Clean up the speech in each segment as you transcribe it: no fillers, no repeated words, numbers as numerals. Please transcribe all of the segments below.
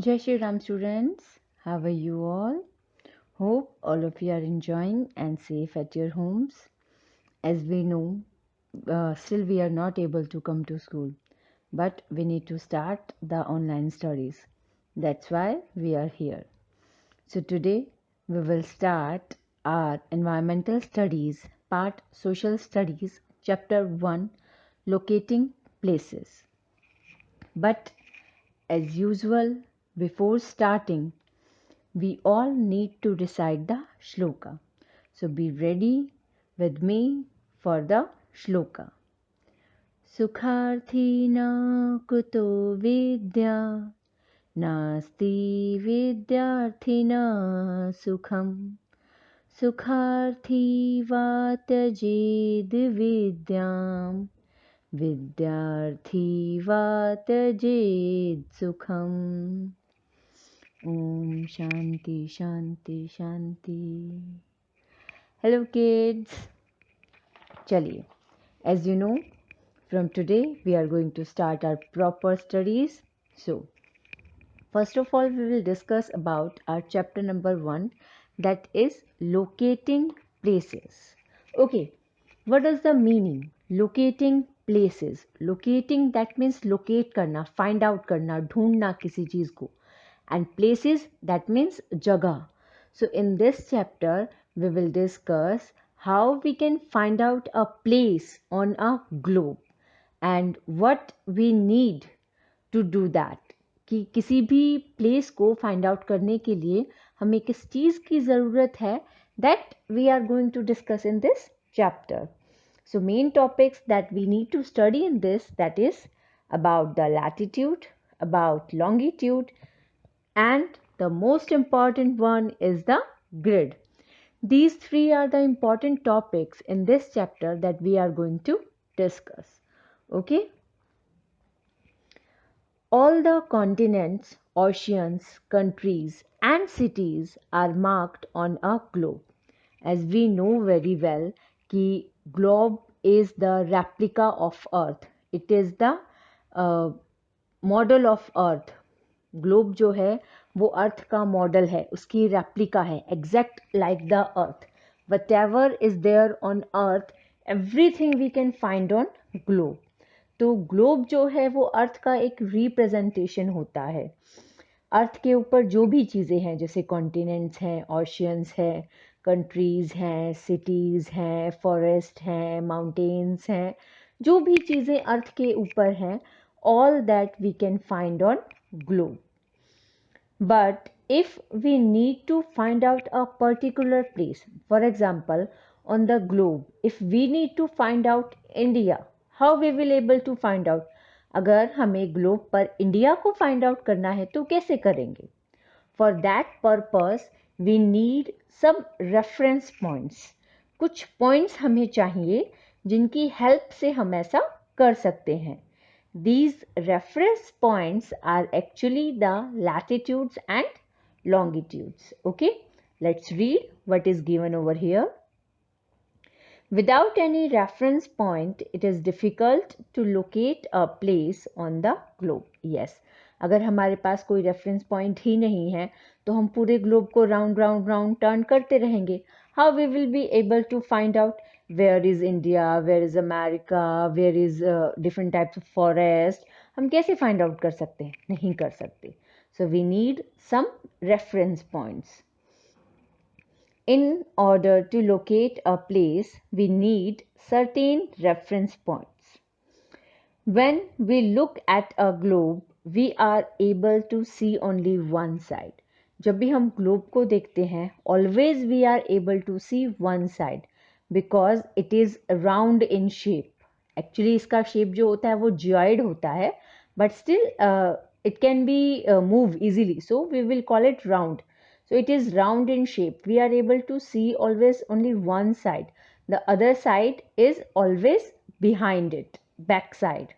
Jai Shri Ram students, how are you all? Hope all of you are enjoying and safe at your homes. As we know, still we are not able to come to school, but we need to start the online studies. That's why we are here. So today we will start our environmental studies part social studies chapter 1 locating places. But as usual, before starting, we all need to recite the shloka. So be ready with me for the shloka. Sukharthi na kuto vidya nasti vidyarthina sukham sukharthi vatajed vidyam vidyarthi vatajed sukham. Om Shanti Shanti Shanti. Hello kids. Chaliye. As you know, from today we are going to start our proper studies. So, first of all, we will discuss about our chapter number 1, that is locating places. Okay, what does the meaning? Locating places. Locating, that means locate करना, find out करना, ढूंढना किसी चीज को. And places, that means जगह. So in this chapter we will discuss how we can find out a place on a globe and what we need to do that. कि किसी भी प्लेस को फाइंड आउट करने के लिए हमें किस चीज़ की ज़रूरत है, that we are going to discuss in this chapter. So main topics that we need to study in this, that is about the latitude, about longitude, and the most important one is the grid. These three are the important topics in this chapter that we are going to discuss. Okay? All the continents, oceans, countries, and cities are marked on a globe. As we know very well, कि globe is the replica of Earth. It is the model of Earth. Globe जो है वो अर्थ का model है, उसकी replica है, exact like the earth. Whatever is there on earth, everything we can find on globe. तो globe जो है वो अर्थ का एक रिप्रेजेंटेशन होता है. अर्थ के ऊपर जो भी चीज़ें हैं, जैसे कॉन्टिनेंट्स हैं, ओशियंस हैं, कंट्रीज़ हैं, सिटीज़ हैं, फॉरेस्ट हैं, माउंटेन्स हैं, जो भी चीज़ें अर्थ के ऊपर हैं, all that we can find on globe. But if we need to find out a particular place, for example, on the globe, if we need to find out India, how we will able to find out? अगर हमें globe पर India को find out करना है तो कैसे करेंगे? For that purpose we need some reference points. कुछ points हमें चाहिए जिनकी हेल्प से हम ऐसा कर सकते हैं. These reference points are actually the latitudes and longitudes. Okay, let's read what is given over here. Without any reference point, it is difficult to locate a place on the globe. Yes, अगर हमारे पास कोई reference point ही नहीं है तो हम पूरे globe को round round round turn करते रहेंगे. How we will be able to find out where is India, where is America, where is different types of forest? हम कैसे फाइंड आउट कर सकते हैं? नहीं कर सकते. So we need some reference points. In order to locate a place, we need certain reference points. When we look at a globe, we are able to see only one side. जब भी हम globe को देखते हैं, always we are able to see one side because it is round in shape. Actually इसका shape जो होता है वो geoid होता है, but still it can be move easily. So we will call it round. So it is round in shape. We are able to see always only one side. The other side is always behind it, back side,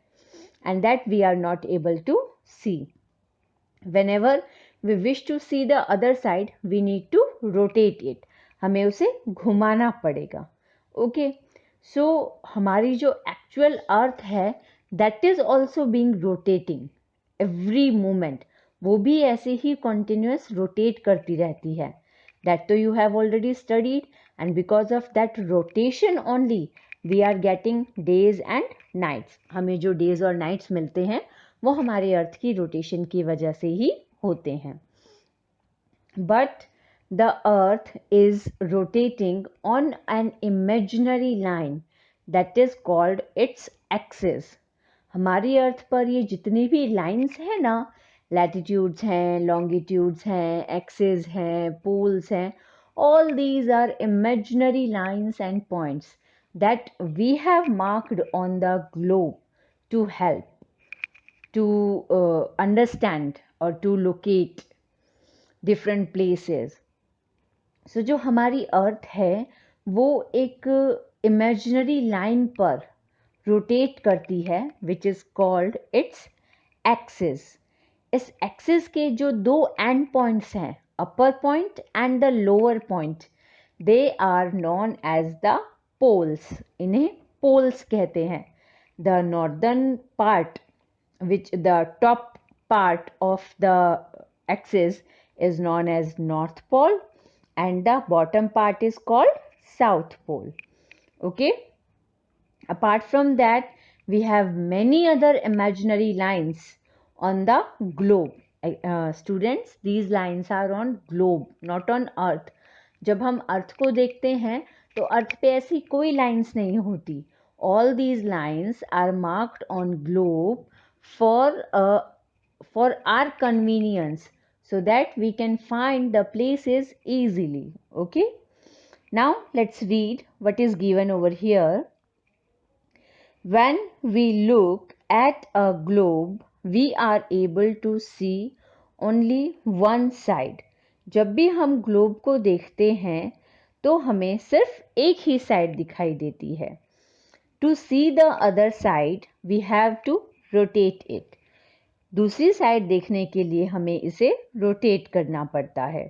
and that we are not able to see. Whenever we wish to see the other side, we need to rotate it. हमें उसे घुमाना पड़ेगा. Okay. So हमारी जो actual earth है, that is also being rotating every moment. वो भी ऐसे ही कॉन्टिन्यूस रोटेट करती रहती है. दैट तो you have already studied, and because of that rotation only we are getting days and nights. हमें जो डेज और नाइट्स मिलते हैं वो हमारे अर्थ की रोटेशन की वजह से ही होते हैं. But the earth is rotating on an imaginary line that is called its axis. हमारी अर्थ पर ये जितनी भी लाइंस हैं ना, लैटिट्यूड्स हैं, लॉन्गिट्यूड्स हैं, एक्सिस हैं, पोल्स हैं, all these are imaginary lines and points that we have marked on the globe to help to understand or to locate different places. सो जो हमारी अर्थ है वो एक इमेजिनरी लाइन पर रोटेट करती है which is called its axis. इस axis के जो दो एंड पॉइंट्स हैं, upper point and the lower point, they are known as the poles. इन्हें पोल्स कहते हैं. The northern part which the top part of the axis is known as North Pole and the bottom part is called South Pole. Okay. Apart from that, we have many other imaginary lines on the globe. Students, these lines are on globe, not on earth. जब हम अर्थ को देखते हैं तो अर्थ पे ऐसी कोई lines नहीं होती. All these lines are marked on globe for our convenience so that we can find the places easily. Okay. Now let's read what is given over here. When we look at a globe, we are able to see only one side. जब भी हम globe को देखते हैं तो हमें सिर्फ एक ही साइड दिखाई देती है. To see the other side, we have to rotate it. दूसरी साइड देखने के लिए हमें इसे रोटेट करना पड़ता है.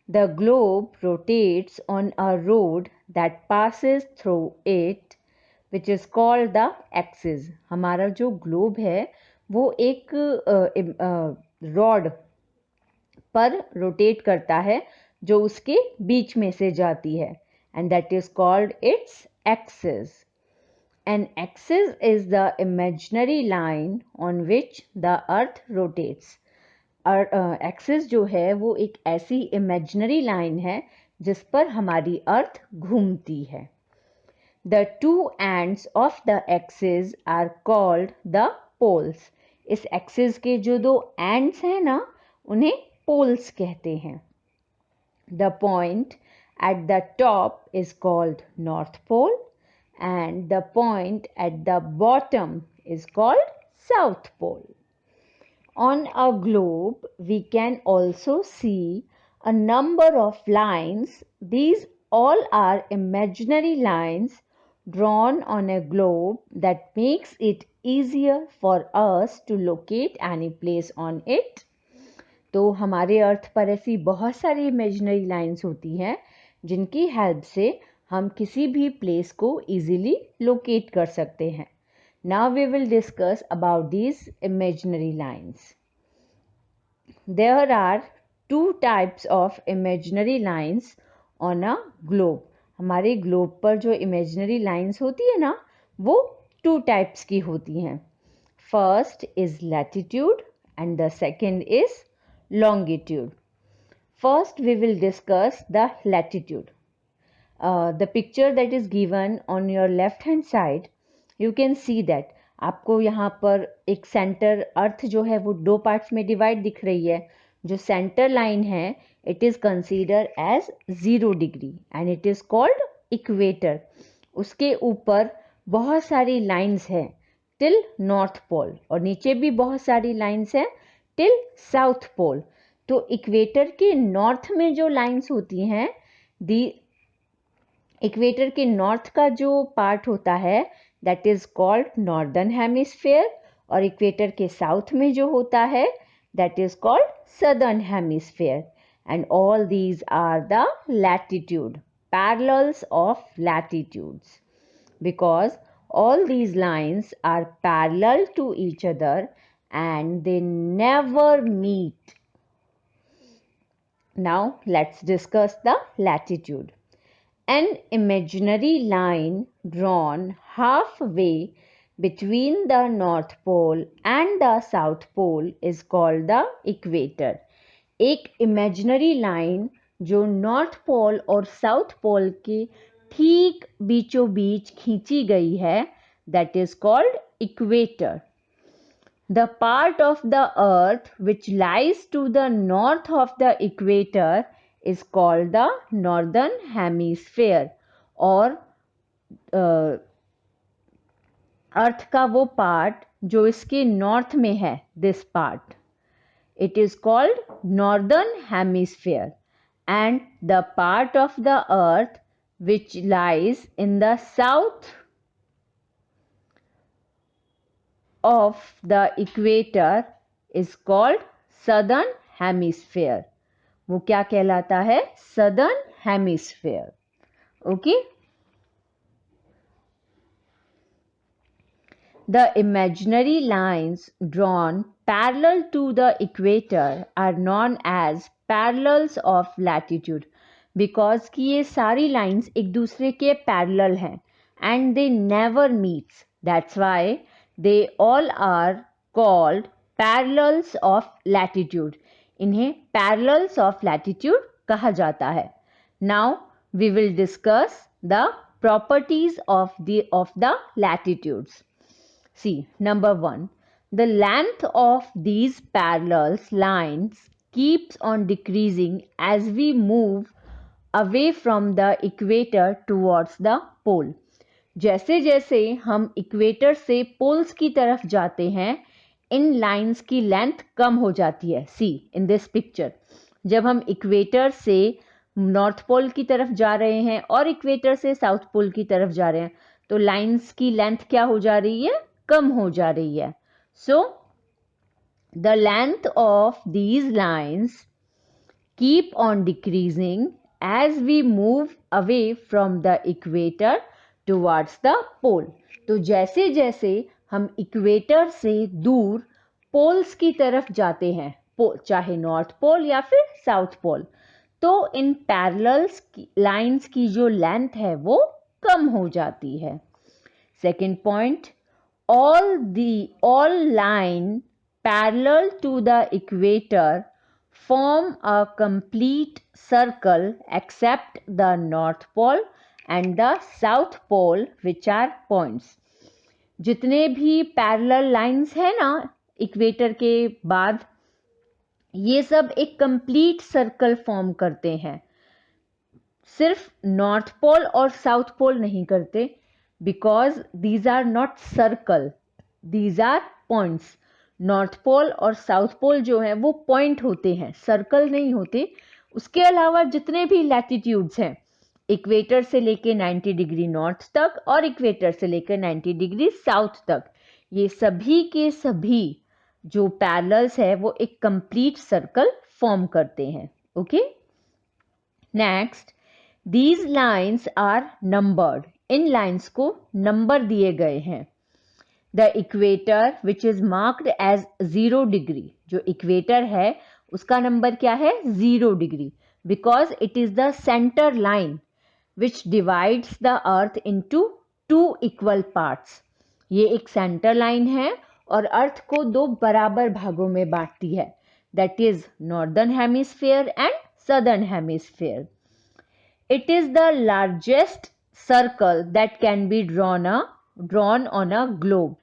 The globe rotates on a road that passes through it, which is called the axis. हमारा जो ग्लोब है वो एक रॉड पर रोटेट करता है जो उसके बीच में से जाती है, and that is called its axis. An axis is the imaginary line on which the earth rotates. Axis जो है वो एक ऐसी इमेजिनरी लाइन है जिस पर हमारी अर्थ घूमती है. The two ends of the axis are called the poles. इस एक्सिस के जो दो एंड्स हैं ना उन्हें पोल्स कहते हैं. The point at the top is called North Pole and the point at the bottom is called South Pole. On a globe, we can also see a number of lines. These all are imaginary lines drawn on a globe that makes it easier for us to locate any place on it. तो हमारे अर्थ पर ऐसी बहुत सारी imaginary lines होती हैं जिनकी help से हम किसी भी प्लेस को इजीली लोकेट कर सकते हैं. Now we will discuss about these imaginary lines. There are two types of imaginary lines on a globe. हमारे ग्लोब पर जो imaginary lines होती है ना वो two types की होती हैं. First is latitude and the second is longitude. First we will discuss the latitude. The picture that is given on your left hand side, you can see that आपको यहाँ पर एक सेंटर अर्थ जो है वो दो पार्ट्स में डिवाइड दिख रही है. जो सेंटर लाइन है it is consider as 0 degree and it is called equator. उसके ऊपर बहुत सारी लाइंस हैं टिल नॉर्थ पोल और नीचे भी बहुत सारी लाइंस हैं टिल साउथ पोल. तो इक्वेटर के नॉर्थ में जो लाइंस होती हैं, दी इक्वेटर के नॉर्थ का जो पार्ट होता है that is called northern hemisphere और इक्वेटर के साउथ में जो होता है that is called southern hemisphere. And all these are the latitude, parallels of latitudes, because all these lines are parallel to each other and they never meet. Now let's discuss the latitude. An imaginary line drawn halfway between the North Pole and the South Pole is called the equator. एक imaginary line जो north pole और south पोल के ठीक बीचों बीच खींची गई है, that is called equator. The part of the earth which lies to the north of the equator is called the northern hemisphere. और अर्थ का वो पार्ट जो इसके नॉर्थ में है, this part, it is called northern hemisphere, and the part of the earth which lies in the south of the equator is called southern hemisphere. वो क्या कहलाता है? southern hemisphere. Okay. The imaginary lines drawn parallel to the equator are known as parallels of latitude because कि ये सारी lines एक दूसरे के parallel हैं and they never meets. That's why they all are called parallels of latitude. इन्हें parallels of latitude कहा जाता है. Now we will discuss the properties of the latitudes. See, number 1, the length of these parallel lines keeps on decreasing as we move away from the equator towards the pole. जैसे जैसे हम equator से poles की तरफ जाते हैं, इन lines की length कम हो जाती है. सी इन दिस पिक्चर, जब हम इक्वेटर से नॉर्थ पोल की तरफ जा रहे हैं और इक्वेटर से साउथ पोल की तरफ जा रहे हैं, तो लाइंस की लेंथ क्या हो जा रही है? कम हो जा रही है. So the length of these lines keep on decreasing as we move away from the equator towards the pole. तो जैसे जैसे हम इक्वेटर से दूर पोल्स की तरफ जाते हैं, चाहे नॉर्थ पोल या फिर साउथ पोल, तो इन पैरेलल्स लाइंस की जो लेंथ है वो कम हो जाती है. Second point, all line parallel to the equator form a complete circle except the north pole and the south pole which are points. जितने भी पैरेलल लाइंस है ना इक्वेटर के बाद, ये सब एक कंप्लीट सर्कल फॉर्म करते हैं. सिर्फ नॉर्थ पोल और साउथ पोल नहीं करते, because these are not circle, these are points. North pole और साउथ पोल जो है वो पॉइंट होते हैं, सर्कल नहीं होते. उसके अलावा जितने भी लैटिट्यूड्स हैं, इक्वेटर से लेके 90 डिग्री नॉर्थ तक और इक्वेटर से लेकर 90 डिग्री साउथ तक, ये सभी के सभी जो पैरेलल्स है वो एक कंप्लीट सर्कल फॉर्म करते हैं. Okay. Next, these lines are numbered. इन लाइन्स को नंबर दिए गए हैं. The equator which is marked as 0 degree, जो इक्वेटर है उसका नंबर क्या है? 0 degree, because it is the center line which divides the earth into 2 equal parts. ये एक सेंटर लाइन है और अर्थ को 2 बराबर भागों में बांटती है, that is northern hemisphere and southern hemisphere. It is the largest circle that can be drawn on a globe.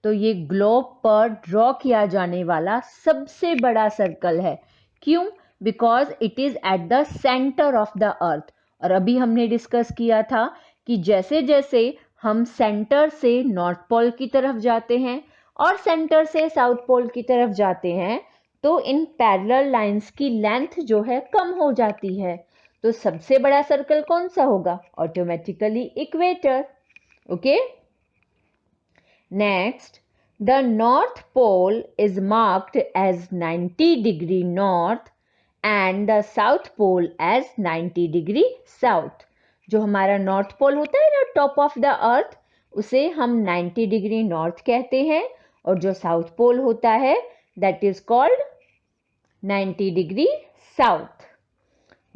तो ये ग्लोब पर ड्रॉ किया जाने वाला सबसे बड़ा सर्कल है. क्यों? Because it is at the centre of the earth. और अभी हमने डिस्कस किया था कि जैसे जैसे हम सेंटर से नॉर्थ पोल की तरफ जाते हैं और सेंटर से साउथ पोल की तरफ जाते हैं, तो इन पैरेलल लाइंस की लेंथ जो है कम हो जाती है. तो सबसे बड़ा सर्कल कौन सा होगा? Automatically equator. Okay. Next, the north pole is marked as 90 degree north and the south pole as 90 degree south. जो हमारा नॉर्थ पोल होता है ना, टॉप ऑफ द अर्थ, उसे हम 90 डिग्री नॉर्थ कहते हैं और जो साउथ पोल होता है that is called 90 degree south.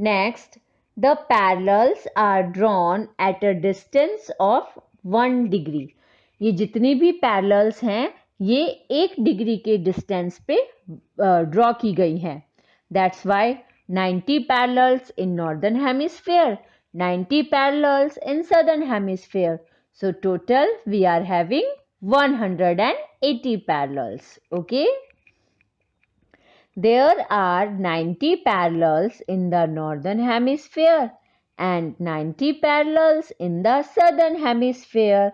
Next, the parallels are drawn at a distance of 1 degree. ये जितनी भी parallels हैं ये 1 डिग्री के डिस्टेंस पे ड्रॉ की गई हैं. That's why 90 parallels in northern hemisphere, 90 parallels in southern hemisphere. So total we are having 180 parallels. Okay. There are 90 parallels in the northern hemisphere and 90 parallels in the southern hemisphere.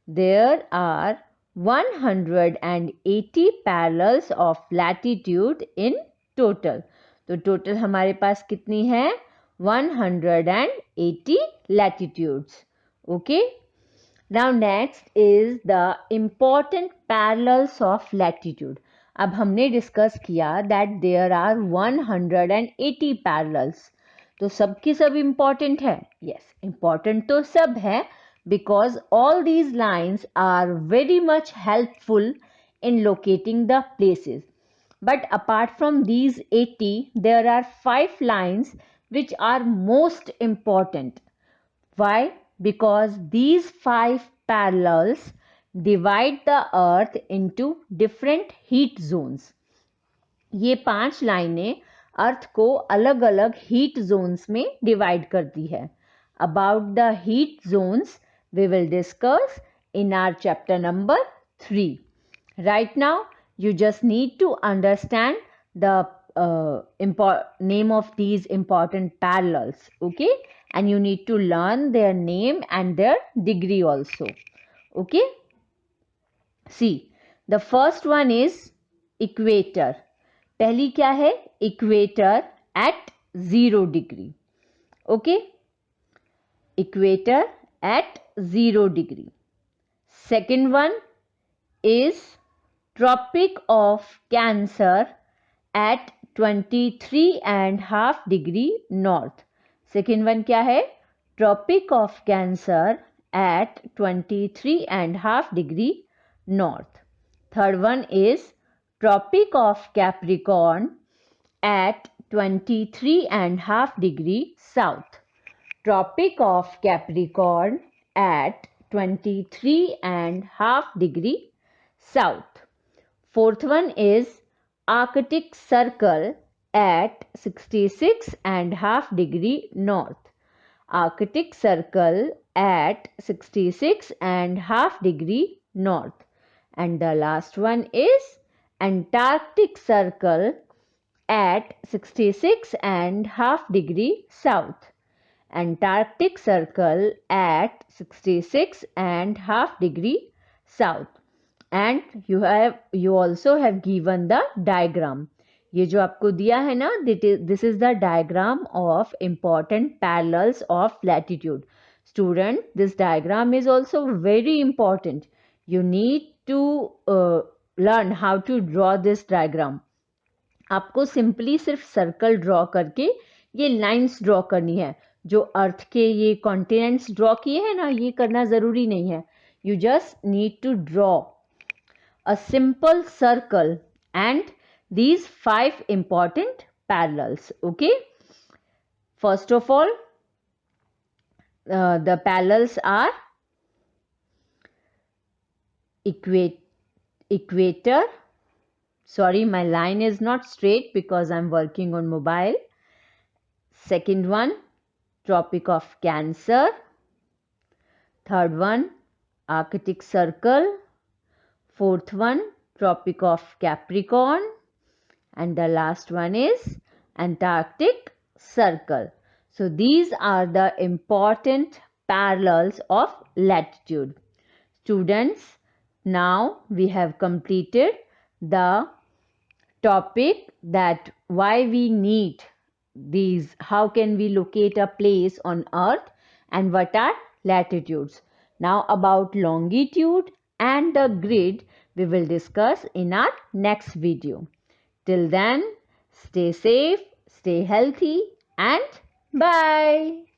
There are 180 parallels of latitude in total. तो total हमारे पास कितनी है 180 latitudes. Okay. Now next is the important parallels of latitude. अब हमने discuss किया that there are 180 parallels. तो सब की सब इम्पॉर्टेंट है. यस, इम्पॉर्टेंट तो सब है because all these lines are very much helpful in locating the places. But apart from these 80, there are 5 lines which are most important. Why? Because these 5 parallels divide the earth into different heat zones. ये 5 लाइनें अर्थ को अलग अलग heat zones में divide करती है. About the heat zones we will discuss in our chapter number 3. Right now you just need to understand the name of these important parallels. Okay, and you need to learn their name and their degree also. Okay, see, the first one is equator. पहली क्या है? Equator at 0 degree. Okay, equator at 0 degree. Second one is Tropic of Cancer at 23.5 degree north. Second one क्या है? Tropic of Cancer at 23.5 degree north. Third one is Tropic of Capricorn at 23.5 degree south. Tropic of Capricorn at 23.5 degree south. Fourth one is Arctic Circle at 66.5 degree north. Arctic Circle at 66.5 degree north. And the last one is Antarctic Circle at 66.5 degree south. Antarctic Circle at 66.5 degree south. And you also have given the diagram. ये जो आपको दिया है ना, this is the diagram of important parallels of latitude. Student, this diagram is also very important. You need to learn how to draw this diagram. आपको simply सिर्फ circle draw करके ये लाइंस ड्रॉ करनी है. जो अर्थ के ये कॉन्टिनेंट्स ड्रॉ किए हैं ना, ये करना ज़रूरी नहीं है. You just need to draw a simple circle and these 5 important parallels. Okay, first of all the parallels are equator. Sorry, my line is not straight because I'm working on mobile. Second one, Tropic of Cancer. Third one, Arctic Circle. Fourth one, Tropic of Capricorn. And the last one is Antarctic Circle. So these are the important parallels of latitude. Students, now we have completed the topic that why we need these, how can we locate a place on earth, and what are latitudes. Now about longitude and the grid we will discuss in our next video. Till then, stay safe, stay healthy, and bye.